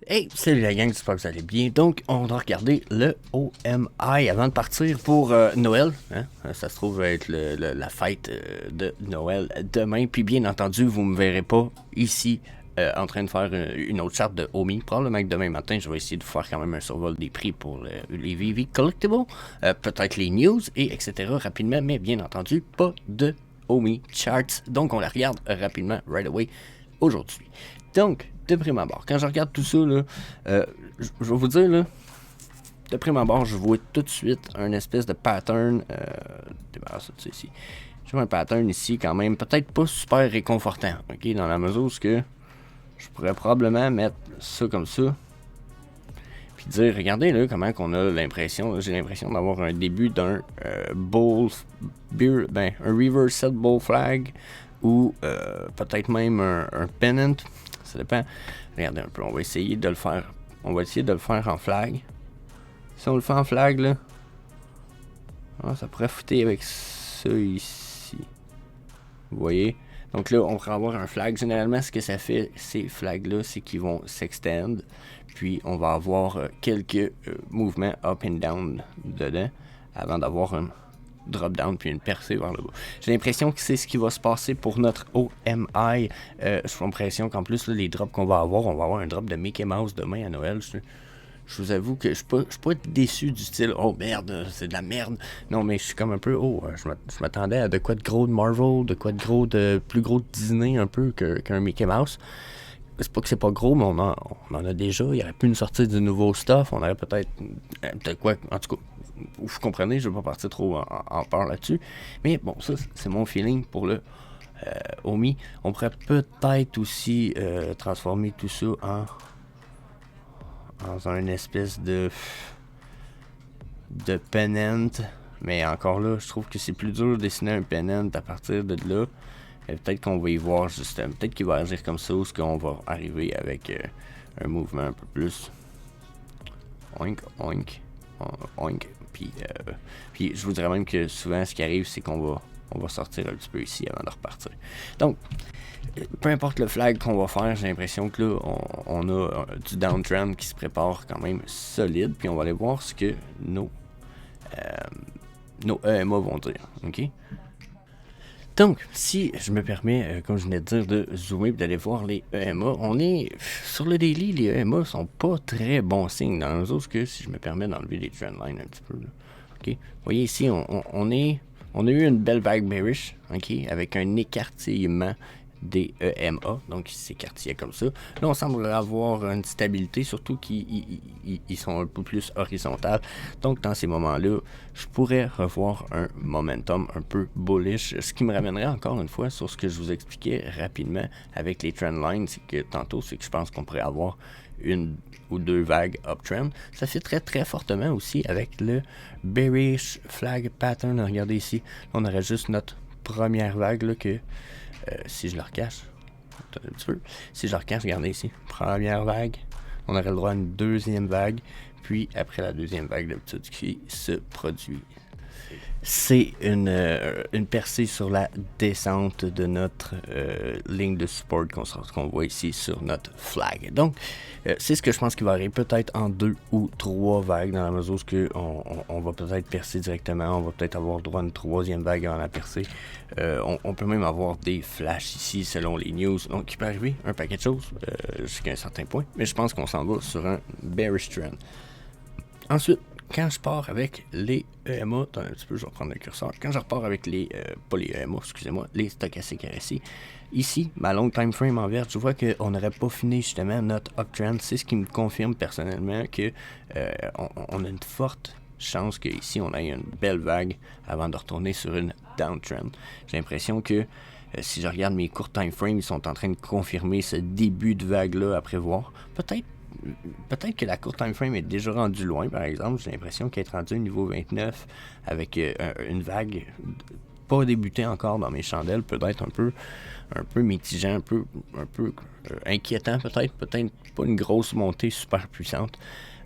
Hey, salut la gang, j'espère que vous allez bien. Donc, on va regarder le OMI avant de partir pour Noël. Hein? Ça se trouve être la fête de Noël demain. Puis bien entendu, vous me verrez pas ici en train de faire une autre charte de OMI. Probablement que demain matin, je vais essayer de faire quand même un survol des prix pour les VV Collectibles. Peut-être les news et etc. rapidement, mais bien entendu, pas de OMI charts. Donc, on la regarde rapidement, right away, aujourd'hui. Donc, de prime abord, quand je regarde tout ça, là, je vais vous dire, là, de prime abord, je vois tout de suite un espèce de pattern. Débarrasse ça ici. Je vois un pattern ici, quand même, peut-être pas super réconfortant, ok, dans la mesure où que je pourrais probablement mettre ça comme ça, puis dire, regardez là, comment qu'on a l'impression, j'ai l'impression d'avoir un début d'un un reversed bull flag, ou peut-être même un pennant. Ça dépend. Regardez un peu, on va essayer de le faire. On va essayer de le faire en flag. Si on le fait en flag, là, ça pourrait fouter avec ça ici. Vous voyez? Donc là, on pourrait avoir un flag. Généralement, ce que ça fait, ces flags-là, c'est qu'ils vont s'extend. Puis, on va avoir quelques mouvements up and down dedans avant d'avoir un drop down puis une percée vers le bas. J'ai l'impression que c'est ce qui va se passer pour notre OMI. J'ai l'impression qu'en plus, là, les drops qu'on va avoir, on va avoir un drop de Mickey Mouse demain à Noël. Je vous avoue que je suis pas déçu du style « Oh merde, c'est de la merde ». Non, mais je suis comme un peu « Oh, je m'attendais à de quoi de gros de Marvel, de quoi de gros de plus gros de Disney un peu qu'un Mickey Mouse ». C'est pas que c'est pas gros, mais on en a déjà. Il y aurait pu nous sortir du nouveau stuff. On aurait peut-être quoi, en tout cas, vous comprenez, je ne vais pas partir trop en peur là-dessus. Mais bon, ça, c'est mon feeling pour le OMI. On pourrait peut-être aussi transformer tout ça en un espèce de pennant. Mais encore là, je trouve que c'est plus dur de dessiner un pennant à partir de là. Peut-être qu'on va y voir justement. Peut-être qu'il va agir comme ça ou est-ce qu'on va arriver avec un mouvement un peu plus oink, oink, oink. Puis je vous dirais même que souvent ce qui arrive, c'est qu'on va sortir un petit peu ici avant de repartir. Donc, peu importe le flag qu'on va faire, j'ai l'impression que là, on a du downtrend qui se prépare quand même solide. Puis on va aller voir ce que nos EMA vont dire. OK? Donc, si je me permets, comme je venais de dire, de zoomer et d'aller voir les EMA, on est sur le daily, les EMA sont pas très bons signes dans les autres que si je me permets d'enlever les trendlines un petit peu. Là. Ok, vous voyez ici, on a eu une belle vague bearish, ok, avec un écartillement des EMA, donc il s'écartillait comme ça. Là, on semble avoir une stabilité, surtout qu'ils sont un peu plus horizontales. Donc, dans ces moments-là, je pourrais revoir un momentum un peu bullish, ce qui me ramènerait encore une fois sur ce que je vous expliquais rapidement avec les trendlines, c'est que tantôt, c'est que je pense qu'on pourrait avoir une ou deux vagues uptrend. Ça fait très très fortement aussi avec le bearish flag pattern. Regardez ici, on aurait juste notre première vague là, que si je le recache, un petit peu, si je le recache, regardez ici, première vague, on aurait le droit à une deuxième vague, puis après la deuxième vague d'habitude qui se produit. C'est une percée sur la descente de notre ligne de support qu'on voit ici sur notre flag. Donc, c'est ce que je pense qu'il va arriver peut-être en 2 ou 3 vagues dans la mesure où on va peut-être percer directement, on va peut-être avoir droit à une troisième vague avant la percée. On peut même avoir des flashs ici selon les news. Donc, il peut arriver un paquet de choses jusqu'à un certain point, mais je pense qu'on s'en va sur un bearish trend. Ensuite, quand je pars avec les EMA, attends un petit peu, je vais reprendre le curseur. Quand je repars avec les, pas les EMA, excusez-moi, les stochastiques RSI, ici, ma longue time frame en vert, je vois qu'on n'aurait pas fini justement notre uptrend. C'est ce qui me confirme personnellement que on a une forte chance qu'ici on ait une belle vague avant de retourner sur une downtrend. J'ai l'impression que si je regarde mes courts time frames, ils sont en train de confirmer ce début de vague-là à prévoir. Peut-être que la courte time frame est déjà rendue loin, par exemple. J'ai l'impression qu'elle est rendue au niveau 29 avec une vague pas débutée encore dans mes chandelles, peut-être un peu mitigant, un peu inquiétant, peut-être pas une grosse montée super puissante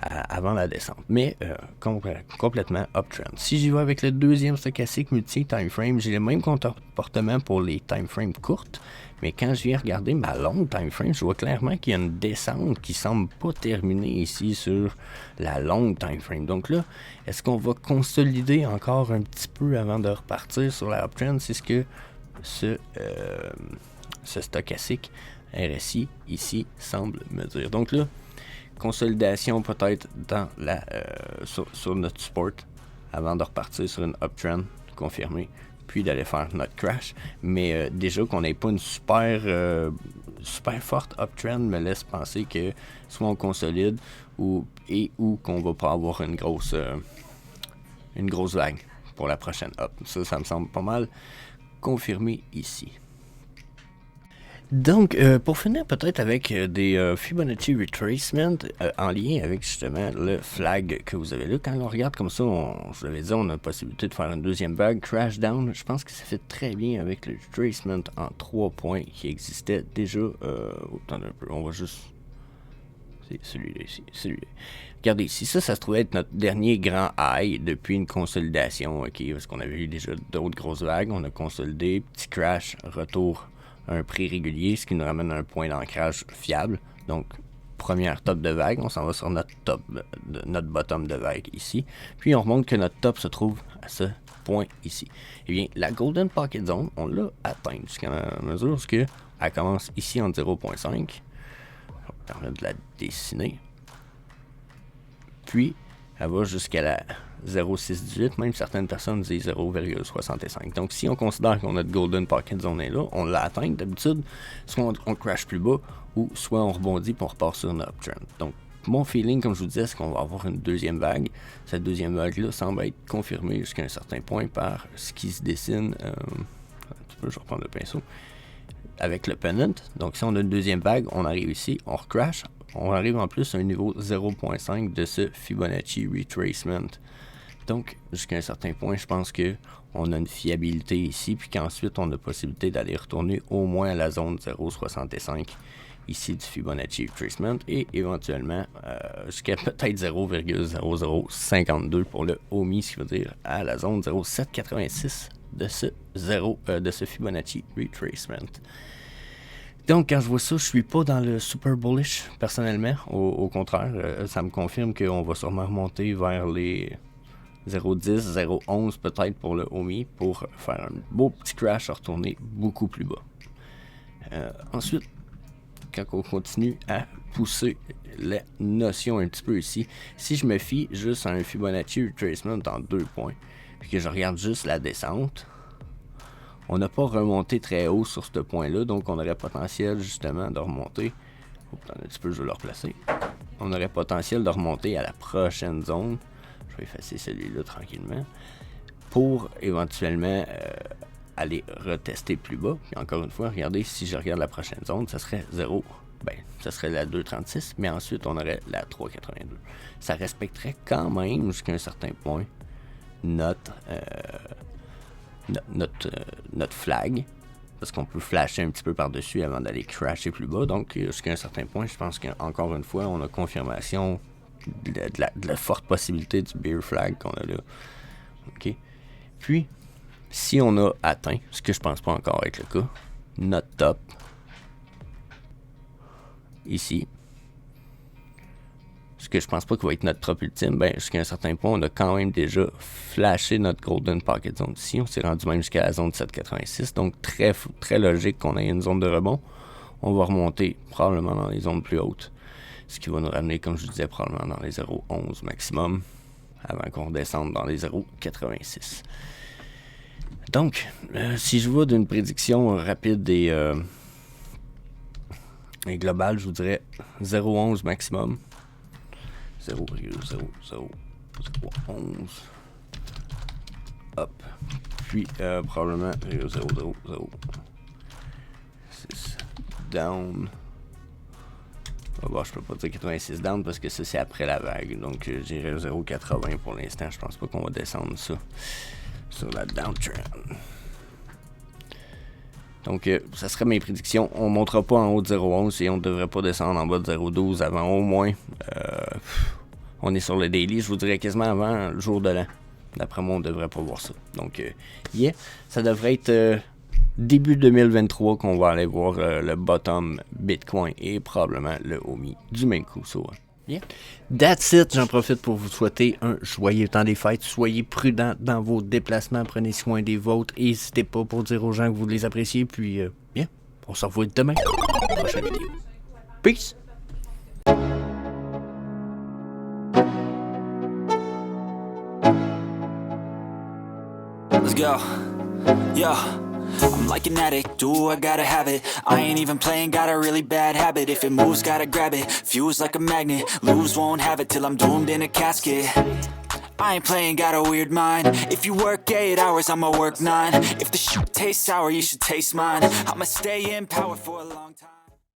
avant la descente, mais complètement uptrend. Si j'y vais avec le deuxième stochastique multi-time frame, j'ai le même comportement pour les time frames courtes, Mais quand je viens regarder ma longue time frame, je vois clairement qu'il y a une descente qui semble pas terminer ici sur la longue time frame. Donc là, est-ce qu'on va consolider encore un petit peu avant de repartir sur la uptrend? C'est ce que ce stochastique RSI ici semble me dire. Donc là, consolidation peut-être dans sur notre support avant de repartir sur une uptrend confirmée, puis d'aller faire notre crash. Mais déjà qu'on n'ait pas une super forte uptrend me laisse penser que soit on consolide ou qu'on va pas avoir une grosse vague pour la prochaine up. Ça me semble pas mal confirmé ici. Donc, pour finir peut-être avec des Fibonacci Retracement en lien avec justement le flag que vous avez là. Quand on regarde comme ça, je vous l'avais dit, on a la possibilité de faire une deuxième vague, crash down. Je pense que ça fait très bien avec le retracement en 3 points qui existait déjà. Attendez un peu, on va juste... C'est celui-là ici, celui-là. Regardez ici, ça se trouvait être notre dernier grand high depuis une consolidation, ok, parce qu'on avait eu déjà d'autres grosses vagues. On a consolidé, petit crash, retour un prix régulier, ce qui nous ramène à un point d'ancrage fiable. Donc, première top de vague, on s'en va sur notre notre bottom de vague ici. Puis on remonte que notre top se trouve à ce point ici. Eh bien, la Golden Pocket Zone, on l'a atteinte jusqu'à la mesure où elle commence ici en 0.5. On va permettre de la dessiner. Puis, elle va jusqu'à la 0,618, même certaines personnes disent 0,65. Donc, si on considère qu'on a de Golden Pocket Zone est là, on l'a atteint d'habitude, soit on crash plus bas, ou soit on rebondit et on repart sur une uptrend. Donc, mon feeling, comme je vous disais, c'est qu'on va avoir une deuxième vague. Cette deuxième vague-là semble être confirmée jusqu'à un certain point par ce qui se dessine. Un petit peu, je vais reprendre le pinceau. Avec le pennant. Donc, si on a une deuxième vague, on arrive ici, on recrash. On arrive en plus à un niveau 0.5 de ce Fibonacci Retracement. Donc, jusqu'à un certain point, je pense qu'on a une fiabilité ici, puis qu'ensuite, on a la possibilité d'aller retourner au moins à la zone 0.65 ici du Fibonacci Retracement et éventuellement jusqu'à peut-être 0,0052 pour le OMI, ce qui veut dire à la zone 0.786 de ce Fibonacci Retracement. Donc, quand je vois ça, je suis pas dans le super bullish, personnellement. Au contraire, ça me confirme qu'on va sûrement remonter vers les 0.10, 0.11 peut-être pour le OMI pour faire un beau petit crash, retourner beaucoup plus bas. Ensuite, quand on continue à pousser la notion un petit peu ici, si je me fie juste à un Fibonacci Retracement en 2 points, puis que je regarde juste la descente, on n'a pas remonté très haut sur ce point-là, donc on aurait potentiel justement de remonter. Un petit peu, je vais le replacer. On aurait potentiel de remonter à la prochaine zone. Je vais effacer celui-là tranquillement. Pour éventuellement aller retester plus bas. Puis encore une fois, regardez, si je regarde la prochaine zone, ça serait 0. Ça serait la 2,36, mais ensuite on aurait la 3,82. Ça respecterait quand même jusqu'à un certain point notre flag, parce qu'on peut flasher un petit peu par-dessus avant d'aller crasher plus bas. Donc, jusqu'à un certain point, je pense qu'encore une fois, on a confirmation de la forte possibilité du bear flag qu'on a là. OK? Puis, si on a atteint, ce que je pense pas encore être le cas, notre top, ici, ce que je pense pas qu'il va être notre top ultime, jusqu'à un certain point, on a quand même déjà flashé notre Golden Pocket Zone ici. On s'est rendu même jusqu'à la zone 7,86. Donc, très, très logique qu'on ait une zone de rebond. On va remonter probablement dans les zones plus hautes. Ce qui va nous ramener, comme je disais, probablement dans les 0,11 maximum, avant qu'on redescende dans les 0,86. Donc, si je vois d'une prédiction rapide et globale, je vous dirais 0,11 maximum. 0,00011. Hop. Puis, probablement 0,00006 down. Je peux pas dire 86 down parce que ça c'est après la vague. Donc, j'irai 0,80 pour l'instant. Je pense pas qu'on va descendre ça sur la downtrend. Donc, ça serait mes prédictions. On ne montera pas en haut de 0,11 et on ne devrait pas descendre en bas de 0,12 avant au moins. On est sur le daily, je vous dirais quasiment avant le jour de l'an. D'après moi, on ne devrait pas voir ça. Donc, ça devrait être début 2023 qu'on va aller voir le bottom Bitcoin et probablement le OMI du même coup. So, yeah. That's it. J'en profite pour vous souhaiter un joyeux temps des fêtes. Soyez prudents dans vos déplacements. Prenez soin des vôtres. N'hésitez pas pour dire aux gens que vous les appréciez. Puis, bien, on se revoit demain. Prochaine vidéo. Peace! Let's go. Yo, I'm like an addict, do I gotta have it. I ain't even playing, got a really bad habit. If it moves, gotta grab it, fuse like a magnet. Lose, won't have it till I'm doomed in a casket. I ain't playing, got a weird mind. If you work 8 hours, I'ma work 9. If the shit tastes sour, you should taste mine. I'ma stay in power for a long time.